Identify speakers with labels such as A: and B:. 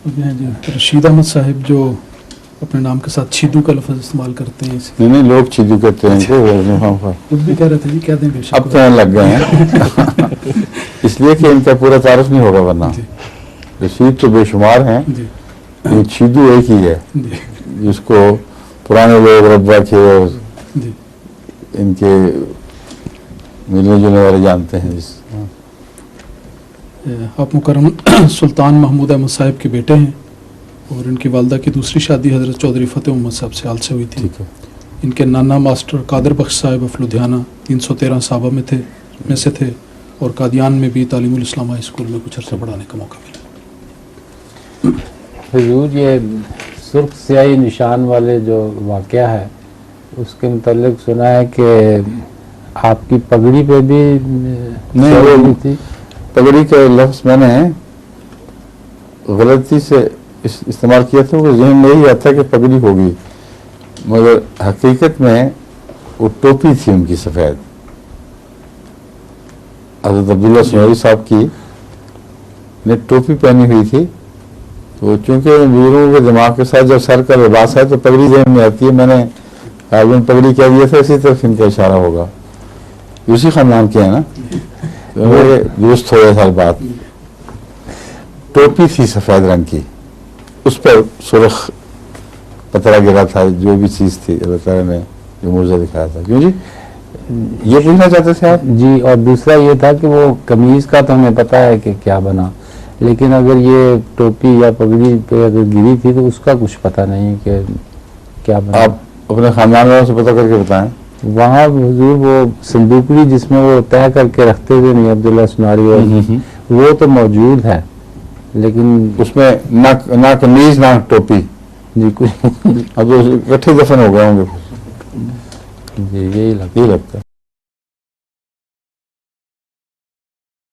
A: جی رشید احمد صاحب جو اپنے نام کے ساتھ چھیدو کا لفظ استعمال کرتے ہیں،
B: نہیں لوگ چھیدو کہتے ہیں،
A: خود بھی کہہ رہے تھے جی کہہ دیں بے شک،
B: اب کہنے لگ گئے ہیں اس لیے کہ ان کا پورا تعارف نہیں ہوگا، ورنہ رشید تو بے شمار ہیں، یہ چھیدو ایک ہی ہے جس کو پرانے لوگ ربا کے اور ان کے ملنے جلنے والے جانتے ہیں۔
A: آپ مکرم سلطان محمود احمد صاحب کے بیٹے ہیں اور ان کی والدہ کی دوسری شادی حضرت چودھری فتح محمد صاحب سیال سے ہوئی تھی۔ ان کے نانا ماسٹر قادر بخش صاحب اف لدھیانہ 313 صحابہ میں سے تھے اور قادیان میں بھی تعلیم الاسلام ہائی اسکول میں کچھ عرصہ پڑھانے کا موقع ملا۔
C: حضور یہ سرخ سیاہی نشان والے جو واقعہ ہے اس کے متعلق سنا ہے کہ آپ کی پگڑی پہ بھی
B: نہیں
C: تھی۔
B: پگڑی کا لفظ میں نے غلطی سے استعمال کیا تھا، وہ ذہن میں یہی آتا کہ پگڑی ہوگی، مگر حقیقت میں وہ ٹوپی تھی ان کی سفید، حضرت عبداللہ سنوری صاحب کی نے ٹوپی پہنی ہوئی تھی، تو چونکہ بزرگوں کے دماغ کے ساتھ جب سر کا لباس ہے تو پگڑی ذہن میں آتی ہے، میں نے پگڑی کہہ دیا تھا، اسی طرف ان کا اشارہ ہوگا، اسی خاندان کے ہیں نا، میرے دوست تھوڑے سال بعد ٹوپی تھی سفید رنگ کی، اس پر سرخ پترا گرا تھا، جو بھی چیز تھی اللہ تعالیٰ نے جو موجزہ دکھایا تھا۔ کیوں جی یہ پوچھنا چاہتے تھے آپ؟
C: جی، اور دوسرا یہ تھا کہ وہ قمیض کا تو ہمیں پتہ ہے کہ کیا بنا، لیکن اگر یہ ٹوپی یا پگڑی پہ اگر گری تھی تو اس کا کچھ پتہ نہیں کہ کیا بنا۔
B: آپ اپنے خاندان والوں سے پتہ کر کے بتائیں۔
C: وہاں حضور وہ صندوقڑی جس میں وہ طے کر کے رکھتے ہوئے نہیں عبداللہ سناری اور وہ تو موجود ہے، لیکن
B: اس میں نہ قمیض نہ ٹوپی،
C: جی کچھ
B: اب اکٹھے دفن ہو گئے ہوں گے،
C: جی یہی
B: یہ لگتا ہے۔